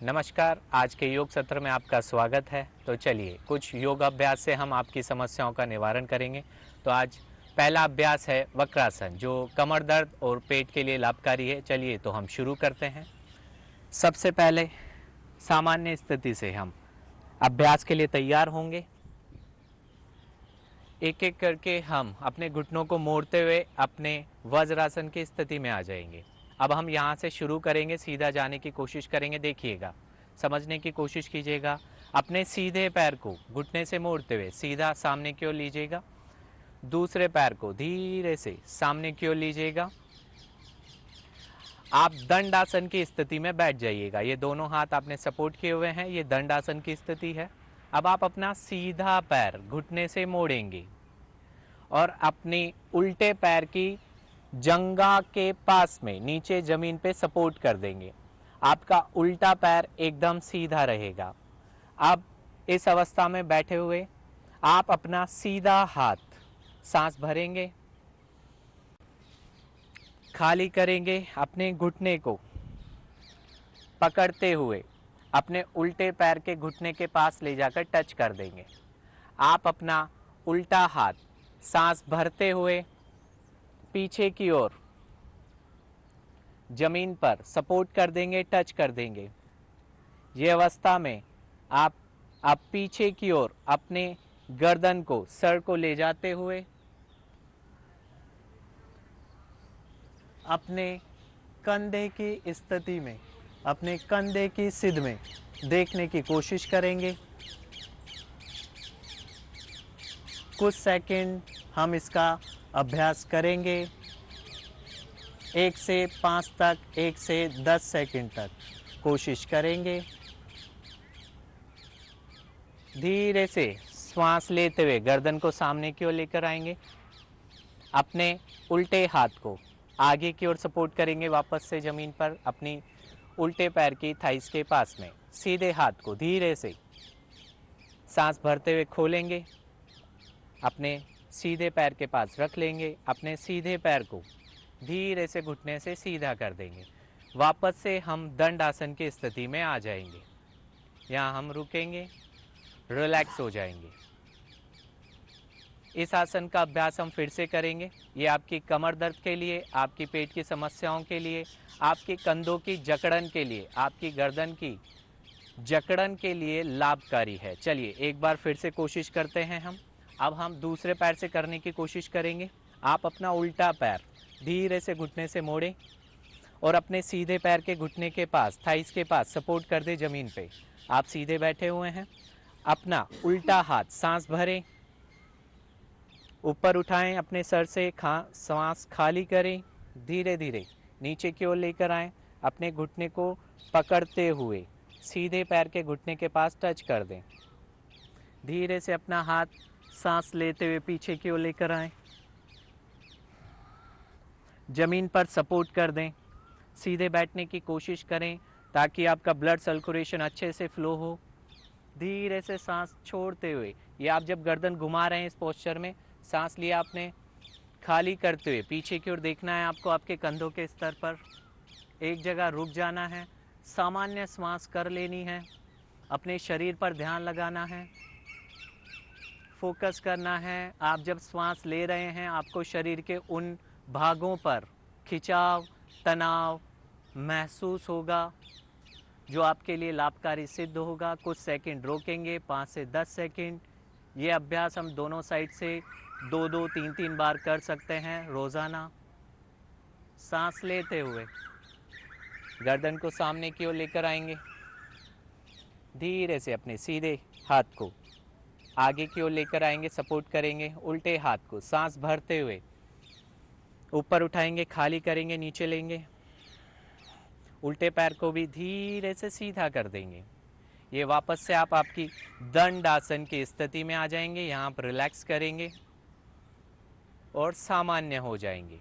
नमस्कार, आज के योग सत्र में आपका स्वागत है। तो चलिए कुछ योग अभ्यास से हम आपकी समस्याओं का निवारण करेंगे। तो आज पहला अभ्यास है वक्रासन, जो कमर दर्द और पेट के लिए लाभकारी है। चलिए तो हम शुरू करते हैं। सबसे पहले सामान्य स्थिति से हम अभ्यास के लिए तैयार होंगे। एक एक करके हम अपने घुटनों को मोड़ते हुए अपने वज्रासन की स्थिति में आ जाएंगे। अब हम यहाँ से शुरू करेंगे, सीधा जाने की कोशिश करेंगे। देखिएगा, समझने की कोशिश कीजिएगा। अपने सीधे पैर को घुटने से मोड़ते हुए सीधा सामने की ओर लीजिएगा। दूसरे पैर को धीरे से सामने की ओर लीजिएगा। आप दंडासन की स्थिति में बैठ जाइएगा। ये दोनों हाथ आपने सपोर्ट किए हुए हैं, ये दंडासन की स्थिति है। अब आप अपना सीधा पैर घुटने से मोड़ेंगे और अपने उल्टे पैर की जंघा के पास में नीचे जमीन पे सपोर्ट कर देंगे। आपका उल्टा पैर एकदम सीधा रहेगा। अब इस अवस्था में बैठे हुए आप अपना सीधा हाथ सांस भरेंगे, खाली करेंगे, अपने घुटने को पकड़ते हुए अपने उल्टे पैर के घुटने के पास ले जाकर टच कर देंगे। आप अपना उल्टा हाथ सांस भरते हुए पीछे की ओर जमीन पर सपोर्ट कर देंगे, टच कर देंगे। ये अवस्था में आप पीछे की ओर अपने गर्दन को, सर को ले जाते हुए अपने कंधे की स्थिति में, अपने कंधे की सिध में देखने की कोशिश करेंगे। कुछ सेकंड हम इसका अभ्यास करेंगे। 1 से 5 तक, 1 से 10 सेकंड तक कोशिश करेंगे। धीरे से श्वास लेते हुए गर्दन को सामने की ओर लेकर आएंगे। अपने उल्टे हाथ को आगे की ओर सपोर्ट करेंगे, वापस से जमीन पर अपनी उल्टे पैर की थाइस के पास में। सीधे हाथ को धीरे से सांस भरते हुए खोलेंगे, अपने सीधे पैर के पास रख लेंगे। अपने सीधे पैर को धीरे से घुटने से सीधा कर देंगे। वापस से हम दंड आसन की स्थिति में आ जाएंगे। यहाँ हम रुकेंगे, रिलैक्स हो जाएंगे। इस आसन का अभ्यास हम फिर से करेंगे। ये आपकी कमर दर्द के लिए, आपकी पेट की समस्याओं के लिए, आपके कंधों की जकड़न के लिए, आपकी गर्दन की जकड़न के लिए लाभकारी है। चलिए एक बार फिर से कोशिश करते हैं हम। अब हम दूसरे पैर से करने की कोशिश करेंगे। आप अपना उल्टा पैर धीरे से घुटने से मोड़ें और अपने सीधे पैर के घुटने के पास, थाइस के पास सपोर्ट कर दें जमीन पे। आप सीधे बैठे हुए हैं। अपना उल्टा हाथ सांस भरें, ऊपर उठाएं, अपने सर से सांस खाली करें, धीरे धीरे नीचे की ओर लेकर आएं। अपने घुटने को पकड़ते हुए सीधे पैर के घुटने के पास टच कर दें। धीरे से अपना हाथ सांस लेते हुए पीछे की ओर लेकर आएं, जमीन पर सपोर्ट कर दें। सीधे बैठने की कोशिश करें ताकि आपका ब्लड सर्कुलेशन अच्छे से फ्लो हो। धीरे से सांस छोड़ते हुए, ये आप जब गर्दन घुमा रहे हैं इस पोस्चर में, सांस लिया आपने, खाली करते हुए पीछे की ओर देखना है आपको, आपके कंधों के स्तर पर एक जगह रुक जाना है, सामान्य श्वास कर लेनी है, अपने शरीर पर ध्यान लगाना है, फोकस करना है। आप जब श्वास ले रहे हैं आपको शरीर के उन भागों पर खिंचाव, तनाव महसूस होगा जो आपके लिए लाभकारी सिद्ध होगा। कुछ सेकंड रोकेंगे, 5 से 10 सेकंड। ये अभ्यास हम दोनों साइड से 2-2, 3-3 बार कर सकते हैं रोज़ाना। सांस लेते हुए गर्दन को सामने की ओर लेकर आएंगे। धीरे से अपने सीधे हाथ को आगे की ओर लेकर आएंगे, सपोर्ट करेंगे। उल्टे हाथ को सांस भरते हुए ऊपर उठाएंगे, खाली करेंगे, नीचे लेंगे। उल्टे पैर को भी धीरे से सीधा कर देंगे। ये वापस से आप आपकी दंड आसन की स्थिति में आ जाएंगे। यहाँ पर रिलैक्स करेंगे और सामान्य हो जाएंगे।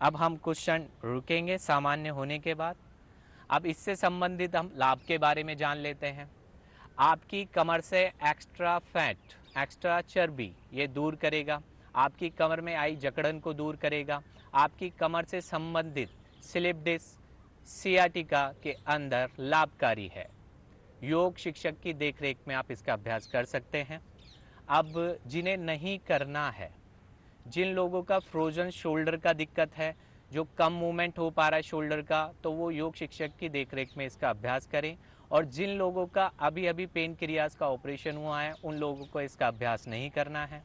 अब हम कुछ क्षण रुकेंगे सामान्य होने के बाद। अब इससे संबंधित हम लाभ के बारे में जान लेते हैं। आपकी कमर से एक्स्ट्रा फैट, एक्स्ट्रा चर्बी ये दूर करेगा। आपकी कमर में आई जकड़न को दूर करेगा। आपकी कमर से संबंधित स्लिप डिस्क, सियाटिका के अंदर लाभकारी है। योग शिक्षक की देखरेख में आप इसका अभ्यास कर सकते हैं। अब जिन्हें नहीं करना है, जिन लोगों का फ्रोजन शोल्डर का दिक्कत है, जो कम मूवमेंट हो पा रहा है शोल्डर का, तो वो योग शिक्षक की देखरेख में इसका अभ्यास करें। और जिन लोगों का अभी अभी पेन क्रियाज का ऑपरेशन हुआ है, उन लोगों को इसका अभ्यास नहीं करना है।